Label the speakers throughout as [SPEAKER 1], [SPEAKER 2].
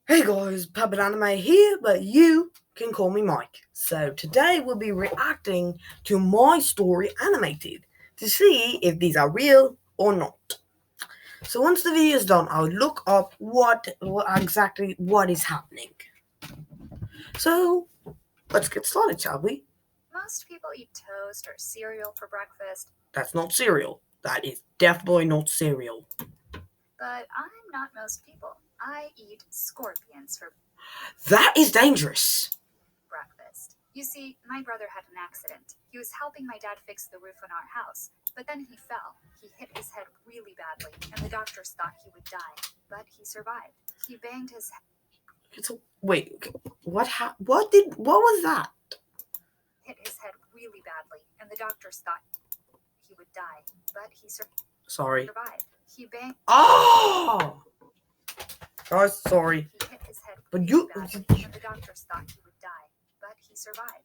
[SPEAKER 1] Hey guys, Puppet Anime here, but you can call me Mike. So today we'll be reacting to my story animated to see if these are real or not. So once the video is done, I'll look up what exactly what is happening. So let's get started, shall we?
[SPEAKER 2] Most people eat toast or cereal for breakfast,
[SPEAKER 1] That's not cereal. That is definitely not cereal.
[SPEAKER 2] but I'm not most people. I eat scorpions for
[SPEAKER 1] That is dangerous.
[SPEAKER 2] breakfast. You see, my brother had an accident. He was helping my dad fix the roof on our house, but then he fell. He hit his head really badly, and the doctors thought he would die, but he survived. He banged his
[SPEAKER 1] So, wait, what was that?
[SPEAKER 2] hit his head really badly, and the doctors thought he would die, but he
[SPEAKER 1] Sorry.
[SPEAKER 2] survived. He banged.
[SPEAKER 1] Oh! Guys, sorry.
[SPEAKER 2] He hit his head
[SPEAKER 1] But
[SPEAKER 2] really
[SPEAKER 1] you-
[SPEAKER 2] badly, and the doctors thought he would die, but he survived.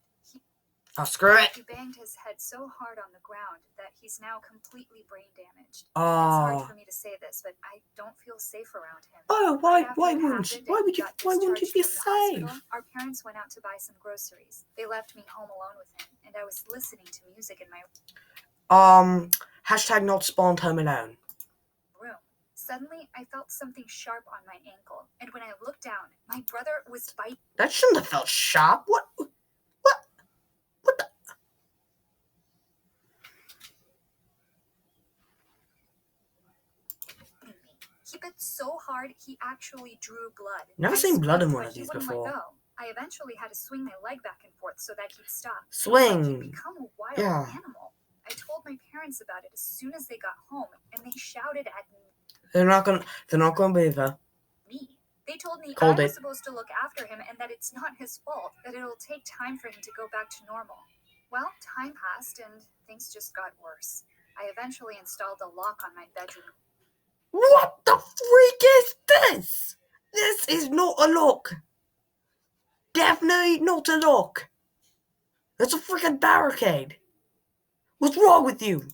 [SPEAKER 1] Oh, screw it.
[SPEAKER 2] He banged his head so hard on the ground that he's now completely brain damaged. It's
[SPEAKER 1] Oh.
[SPEAKER 2] hard for me to say this, but I don't feel safe around him.
[SPEAKER 1] Oh,
[SPEAKER 2] Right
[SPEAKER 1] why
[SPEAKER 2] after
[SPEAKER 1] why
[SPEAKER 2] it
[SPEAKER 1] wouldn't
[SPEAKER 2] happened
[SPEAKER 1] why
[SPEAKER 2] and
[SPEAKER 1] would
[SPEAKER 2] he
[SPEAKER 1] you
[SPEAKER 2] got
[SPEAKER 1] why wouldn't you
[SPEAKER 2] discharged
[SPEAKER 1] be
[SPEAKER 2] from the hospital,
[SPEAKER 1] safe?
[SPEAKER 2] our parents went out to buy some groceries. They left me home alone with him, and I was listening to music in my
[SPEAKER 1] Hashtag not spawned home alone.
[SPEAKER 2] room. Suddenly, I felt something sharp on my ankle, and when I looked down, my brother was biting
[SPEAKER 1] That shouldn't have felt sharp. What the?
[SPEAKER 2] me. He bit so hard he actually drew blood.
[SPEAKER 1] Never
[SPEAKER 2] I
[SPEAKER 1] seen blood in
[SPEAKER 2] screamed,
[SPEAKER 1] one
[SPEAKER 2] but
[SPEAKER 1] of
[SPEAKER 2] he
[SPEAKER 1] these
[SPEAKER 2] wouldn't
[SPEAKER 1] before.
[SPEAKER 2] let go. I eventually had to swing my leg back and forth so that he'd stop.
[SPEAKER 1] Swing.
[SPEAKER 2] Like he'd become a wild
[SPEAKER 1] Yeah.
[SPEAKER 2] animal. I told my parents about it as soon as they got home, and they shouted at
[SPEAKER 1] They're not gonna believe her.
[SPEAKER 2] me. They told me
[SPEAKER 1] Called
[SPEAKER 2] I was
[SPEAKER 1] it.
[SPEAKER 2] supposed to look after him and that it's not his fault, that it'll take time for him to go back to normal. Well, time passed and things just got worse. I eventually installed a lock on my bedroom.
[SPEAKER 1] What the freak is this? This is not a lock. Definitely not a lock. That's a freaking barricade. What's wrong with you?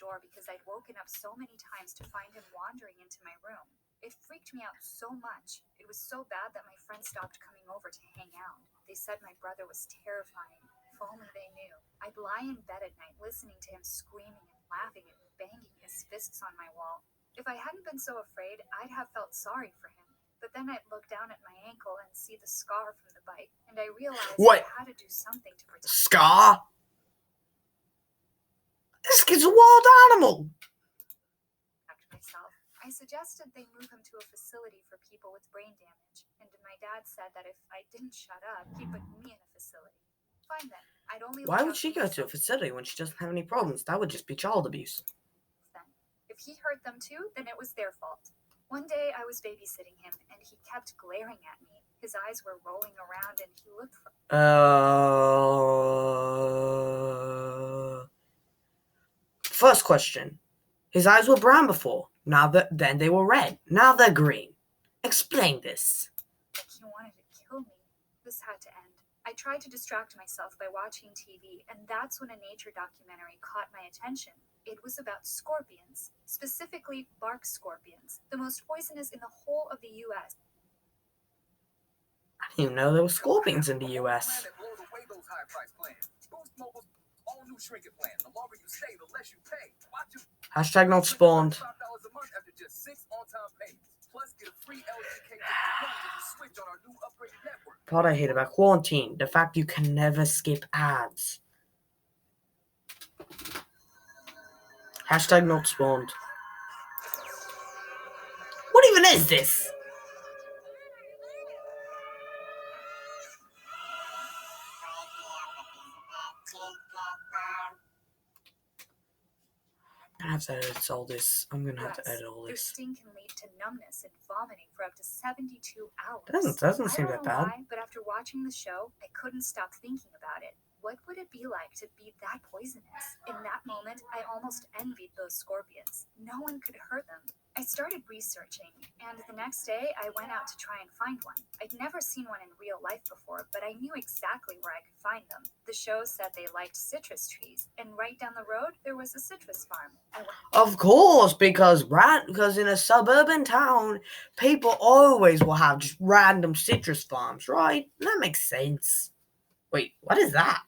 [SPEAKER 2] Door because I'd woken up so many times to find him wandering into my room. It freaked me out so much. It was so bad that my friends stopped coming over to hang out. They said my brother was terrifying. If only they knew. I'd lie in bed at night listening to him screaming and laughing and banging his fists on my wall. If I hadn't been so afraid, I'd have felt sorry for him. But then I'd look down at my ankle and see the scar from the bite, and I realized
[SPEAKER 1] What?
[SPEAKER 2] I had to do something to protect
[SPEAKER 1] Scar? This kid's a wild animal.
[SPEAKER 2] myself. I suggested they move him to a facility for people with brain damage, and my dad said that if I didn't shut up, he'd put me in a facility. Fine then. I'd only
[SPEAKER 1] Why
[SPEAKER 2] look
[SPEAKER 1] would
[SPEAKER 2] out
[SPEAKER 1] she
[SPEAKER 2] for
[SPEAKER 1] go to a
[SPEAKER 2] myself
[SPEAKER 1] facility when she doesn't have any problems? That would just be child abuse.
[SPEAKER 2] then. If he hurt them too, then it was their fault. One day I was babysitting him, and he kept glaring at me. His eyes were rolling around, and he looked for
[SPEAKER 1] First question. His eyes were brown before. Then they were red. Now they're green. Explain this.
[SPEAKER 2] like he wanted to kill me. This had to end. I tried to distract myself by watching TV, and that's when a nature documentary caught my attention. It was about scorpions, specifically bark scorpions, the most poisonous in the whole of the U.S.
[SPEAKER 1] I didn't even know there were scorpions in the US. Hashtag not spawned. What I hate about quarantine, the fact you can never skip ads. Hashtag not spawned. What even is this? I'm gonna have to edit all this. I'm gonna have to edit all
[SPEAKER 2] Their
[SPEAKER 1] this.
[SPEAKER 2] sting can lead to numbness and vomiting for up to 72 hours.
[SPEAKER 1] Doesn't
[SPEAKER 2] I
[SPEAKER 1] seem
[SPEAKER 2] don't
[SPEAKER 1] that
[SPEAKER 2] know
[SPEAKER 1] bad.
[SPEAKER 2] why, but after watching the show, I couldn't stop thinking about it. What would it be like to be that poisonous? In that moment, I almost envied those scorpions. No one could hurt them. I started researching, and the next day I went out to try and find one. I'd never seen one in real life before, but I knew exactly where I could find them. The show said they liked citrus trees, and right down the road there was a citrus farm.
[SPEAKER 1] Of course, because in a suburban town, people always will have just random citrus farms, right? That makes sense. Wait, what is that?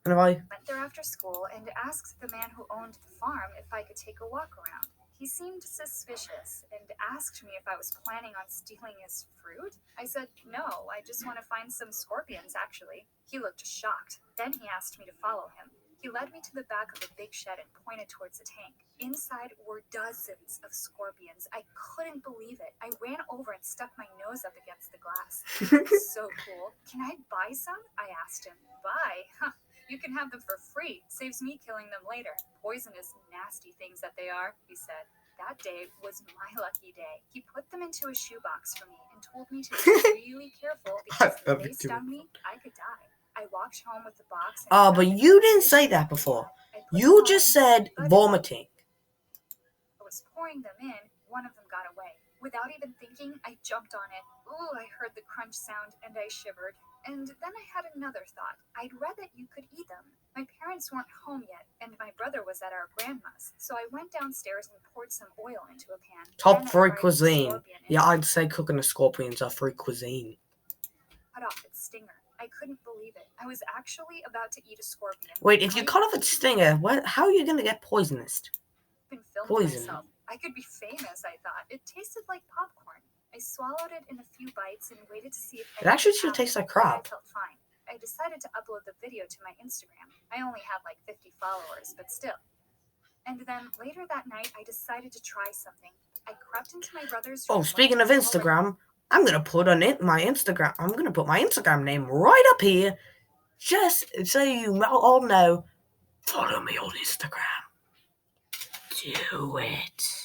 [SPEAKER 1] And if I
[SPEAKER 2] Went there after school and asked the man who owned the farm if I could take a walk around. He seemed suspicious and asked me if I was planning on stealing his fruit. I said, no, I just want to find some scorpions, actually. He looked shocked. Then he asked me to follow him. He led me to the back of a big shed and pointed towards a tank. Inside were dozens of scorpions. I couldn't believe it. I ran over and stuck my nose up against the glass. It was so cool. Can I buy some? I asked him. Buy? Huh. You can have them for free. Saves me killing them later. Poisonous, nasty things that they are, he said. That day was my lucky day. He put them into a shoebox for me and told me to be really careful because if they stung me, I could die. I walked home with the box.
[SPEAKER 1] Oh, but you didn't say that before. You just said vomiting.
[SPEAKER 2] I was pouring them in. One of them got away. Without even thinking, I jumped on it. Ooh, I heard the crunch sound and I shivered. And then I had another thought. I'd read that you could eat them. My parents weren't home yet, and my brother was at our grandma's. So I went downstairs and poured some oil into a pan.
[SPEAKER 1] Top free cuisine. Yeah, I'd say cooking the scorpions are free cuisine.
[SPEAKER 2] Cut off its stinger. I couldn't believe it. I was actually about to eat a scorpion.
[SPEAKER 1] Wait, if you cut off its stinger, how are you gonna get poisonous?
[SPEAKER 2] Myself. I could be famous, I thought. It tasted like popcorn. I swallowed it in a few bites and waited to see if
[SPEAKER 1] it actually should taste like crap.
[SPEAKER 2] I felt fine. I decided to upload the video to my Instagram. I only had like 50 followers, but still. And then later that night, I decided to try something. I crept into my brother's room.
[SPEAKER 1] Oh, speaking of Instagram, I'm gonna put on it my Instagram. I'm gonna put my Instagram name right up here, just so you all know. Follow me on Instagram. Do it.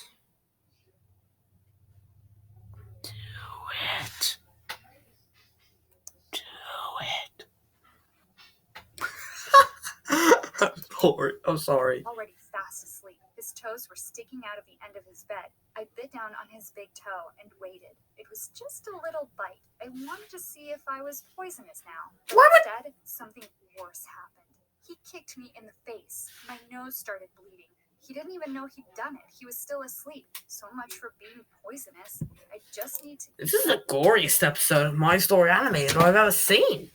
[SPEAKER 1] I'm sorry.
[SPEAKER 2] Already fast asleep. His toes were sticking out of the end of his bed. I bit down on his big toe and waited. It was just a little bite. I wanted to see if I was poisonous now. But instead, something worse happened. He kicked me in the face. My nose started bleeding. He didn't even know he'd done it. He was still asleep. So much for being poisonous. I just need to...
[SPEAKER 1] This is the goriest episode of My Story Animated I've ever seen.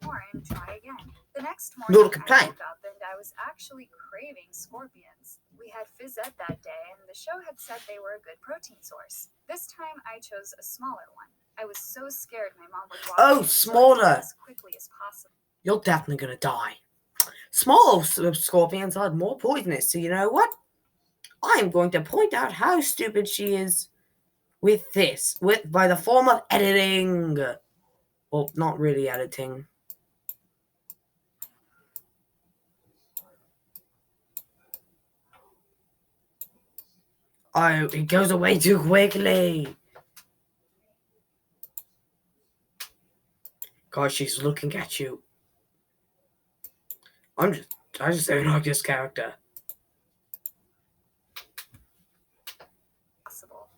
[SPEAKER 2] And try again. The next morning, I woke up and I was actually craving scorpions. We had Fizzette that day, and the show had said they were a good protein source. This time, I chose a smaller one. I was so scared my mom would walk
[SPEAKER 1] smaller.
[SPEAKER 2] As quickly as possible.
[SPEAKER 1] You're definitely gonna die. Small scorpions are more poisonous, so you know what? I'm going to point out how stupid she is with this, by the form of editing. Well, not really editing. Oh, it goes away too quickly. Gosh, she's looking at you. I just don't like this character.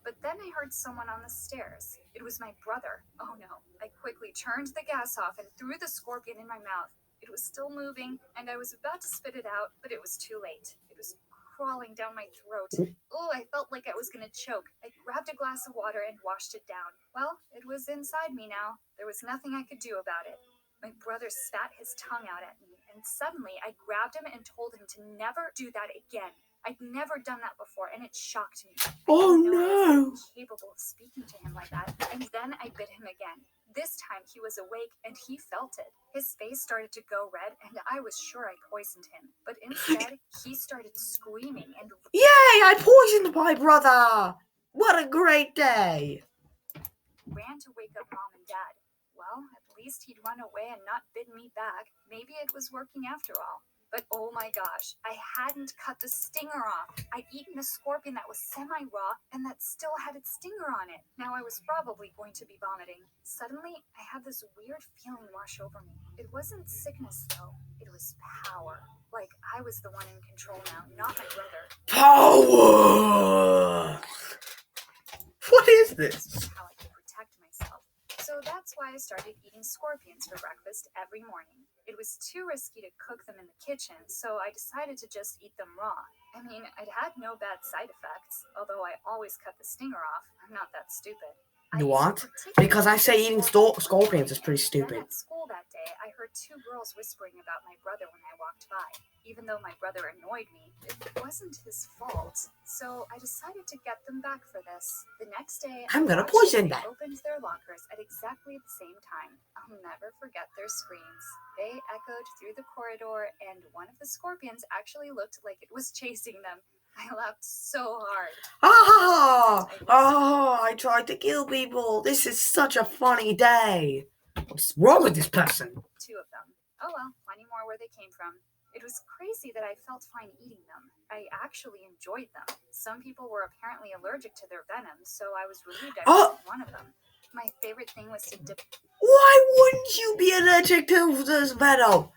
[SPEAKER 2] But then I heard someone on the stairs. It was my brother. Oh no. I quickly turned the gas off and threw the scorpion in my mouth. It was still moving, and I was about to spit it out, but it was too late. It was crawling down my throat. Oh, I felt like I was gonna choke. I grabbed a glass of water and washed it down. Well, it was inside me now. There was nothing I could do about it. My brother spat his tongue out at me, and suddenly I grabbed him and told him to never do that again. I'd never done that before, and it shocked me.
[SPEAKER 1] Oh no!
[SPEAKER 2] I was capable of speaking to him like that, and then I bit him again. This time he was awake, and he felt it. His face started to go red, and I was sure I poisoned him. But instead, he started screaming and...
[SPEAKER 1] Yay! I poisoned my brother! What a great day!
[SPEAKER 2] Ran to wake up Mom and Dad. Well, at least he'd run away and not bid me back. Maybe it was working after all. But oh my gosh, I hadn't cut the stinger off. I'd eaten a scorpion that was semi-raw and that still had its stinger on it. Now I was probably going to be vomiting. Suddenly, I had this weird feeling wash over me. It wasn't sickness though, it was power. Like I was the one in control now, not my brother.
[SPEAKER 1] Power! What is this?
[SPEAKER 2] This was how I could protect myself. So that's why I started eating scorpions for breakfast every morning. It was too risky to cook them in the kitchen, so I decided to just eat them raw. I mean, I'd had no bad side effects, although I always cut the stinger off. I'm not that stupid.
[SPEAKER 1] You what? Because I say eating scorpions is pretty stupid.
[SPEAKER 2] Then at school that day, I heard two girls whispering about my brother when I walked by. Even though my brother annoyed me, it wasn't his fault. So I decided to get them back for this. The next day,
[SPEAKER 1] I'm gonna poison
[SPEAKER 2] they
[SPEAKER 1] them.
[SPEAKER 2] opened their lockers at exactly the same time. I'll never forget their screams. They echoed through the corridor, and one of the scorpions actually looked like it was chasing them. I laughed so hard.
[SPEAKER 1] I tried to kill people. This is such a funny day. What's wrong with this person?
[SPEAKER 2] Two of them. Oh well, plenty more where they came from. It was crazy that I felt fine eating them. I actually enjoyed them. Some people were apparently allergic to their venom, so I was relieved I wasn't one of them. My favorite thing was to dip.
[SPEAKER 1] Why wouldn't you be allergic to this venom?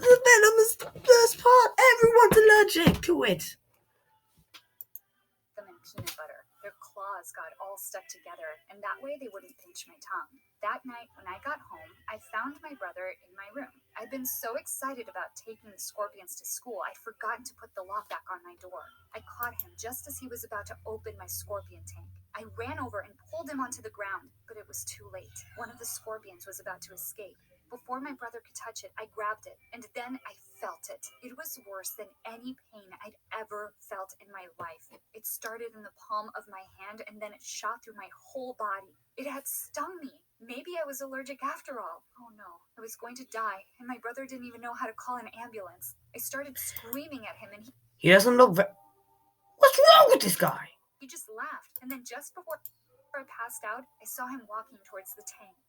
[SPEAKER 1] The venom is the best part. Everyone's allergic to it.
[SPEAKER 2] Them in peanut butter. Their claws got all stuck together, and that way they wouldn't pinch my tongue. That night, when I got home, I found my brother in my room. I'd been so excited about taking the scorpions to school, I'd forgotten to put the lock back on my door. I caught him just as he was about to open my scorpion tank. I ran over and pulled him onto the ground, but it was too late. One of the scorpions was about to escape. Before my brother could touch it, I grabbed it, and then I felt it. It was worse than any pain I'd ever felt in my life. It started in the palm of my hand, and then it shot through my whole body. It had stung me. Maybe I was allergic after all. Oh no, I was going to die, and my brother didn't even know how to call an ambulance. I started screaming at him, and
[SPEAKER 1] he doesn't look What's wrong with this guy?
[SPEAKER 2] He just laughed, and then just before I passed out, I saw him walking towards the tank.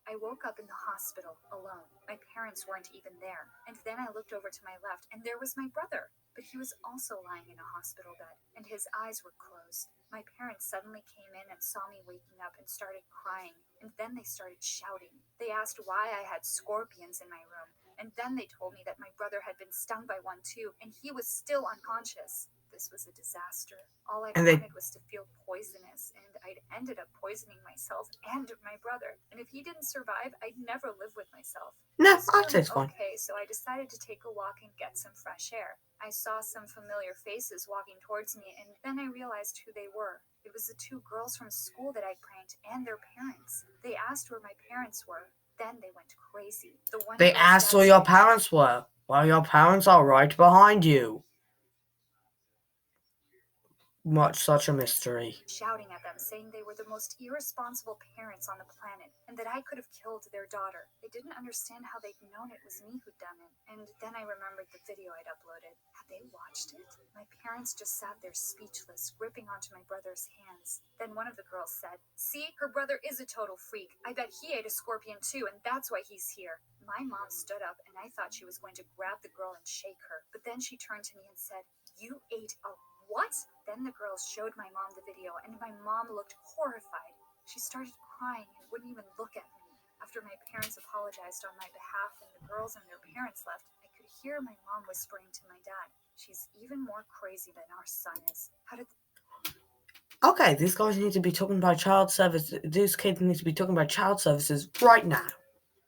[SPEAKER 2] I woke up in the hospital, alone. My parents weren't even there. And then I looked over to my left, and there was my brother. But he was also lying in a hospital bed, and his eyes were closed. My parents suddenly came in and saw me waking up and started crying. And then they started shouting. They asked why I had scorpions in my room. And then they told me that my brother had been stung by one too, and he was still unconscious. This was a disaster. All I wanted was to feel poisonous, and I'd ended up poisoning myself and my brother. And if he didn't survive, I'd never live with myself.
[SPEAKER 1] No, that's fine.
[SPEAKER 2] Okay, so I decided to take a walk and get some fresh air. I saw some familiar faces walking towards me, and then I realized who they were. It was the two girls from school that I pranked and their parents. They asked where my parents were. Then they went crazy.
[SPEAKER 1] They asked where your parents were. Well, your parents are right behind you. Such a mystery.
[SPEAKER 2] Shouting at them, saying they were the most irresponsible parents on the planet, and that I could have killed their daughter. They didn't understand how they'd known it was me who'd done it. And then I remembered the video I'd uploaded. Had they watched it? My parents just sat there speechless, gripping onto my brother's hands. Then one of the girls said, "See, her brother is a total freak. I bet he ate a scorpion too, and that's why he's here." My mom stood up, and I thought she was going to grab the girl and shake her. But then she turned to me and said, "You ate a what?" Then the girls showed my mom the video, and my mom looked horrified. She started crying and wouldn't even look at me. After my parents apologized on my behalf and the girls and their parents left, I could hear my mom whispering to my dad, "She's even more crazy than our son is. How did..."
[SPEAKER 1] Okay, these guys need to be talking about child service. These kids need to be talking about child services right now.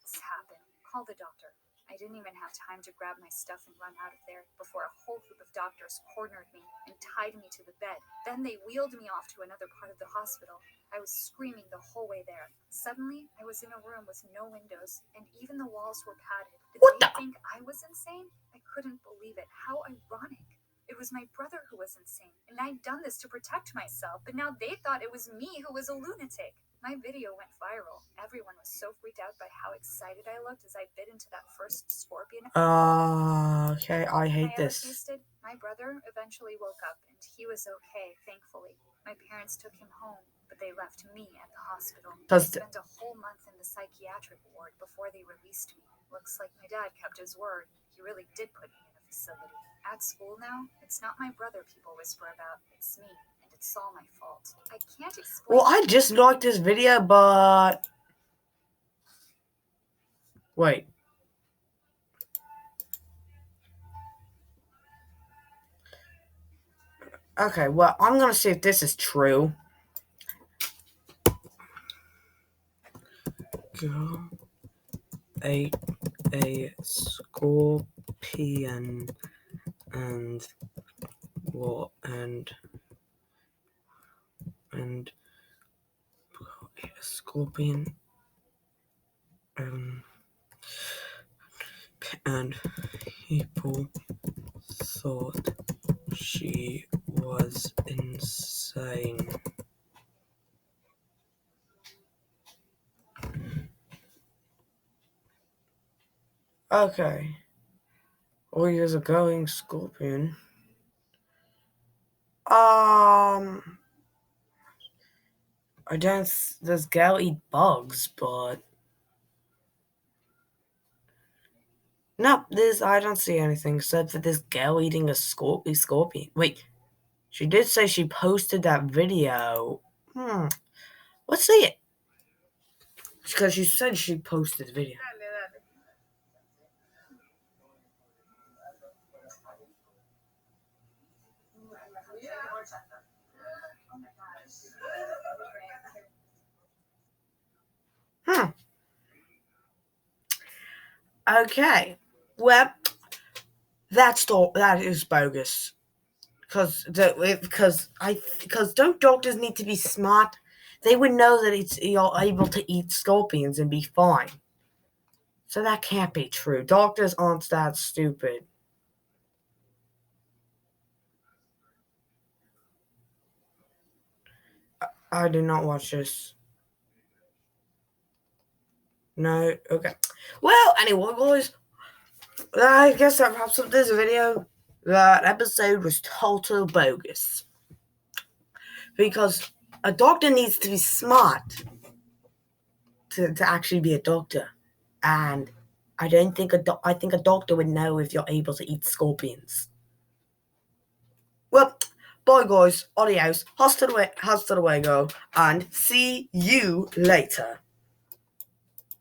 [SPEAKER 2] This happened. Call the doctor. I didn't even have time to grab my stuff and run out of there before a whole group of doctors cornered me and tied me to the bed. Then they wheeled me off to another part of the hospital. I was screaming the whole way there. Suddenly, I was in a room with no windows, and even the walls were padded. Did they think I was insane? I couldn't believe it. How ironic. It was my brother who was insane, and I'd done this to protect myself, but now they thought it was me who was a lunatic. My video went viral. Everyone was so freaked out by how excited I looked as I bit into that first scorpion.
[SPEAKER 1] Okay, I hate this.
[SPEAKER 2] My brother eventually woke up, and he was okay, thankfully. My parents took him home, but they left me at the hospital. I spent a whole month in the psychiatric ward before they released me. Looks like my dad kept his word. He really did put me in a facility. At school now, it's not my brother people whisper about, it's me, and it's all my fault. I can't explain.
[SPEAKER 1] Well, I just liked this video, but... Wait. Okay, well, I'm gonna see if this is true. Girl ate a scorpion and what and a scorpion and people thought she was insane. Okay. Oh, he was a going scorpion. I don't. Does Gal eat bugs? But no, I don't see anything except for this gal eating a scorpion. Wait, she did say she posted that video. Let's see it. Because she said she posted the video. Okay. Well, that is bogus. Because don't doctors need to be smart? They would know that you're able to eat scorpions and be fine. So that can't be true. Doctors aren't that stupid. I did not watch this. No? Okay. Well, anyway, boys, I guess that wraps up this video. That episode was total bogus. Because a doctor needs to be smart to actually be a doctor. And I don't think I think a doctor would know if you're able to eat scorpions. Well, bye guys, adios, hasta luego, and see you later.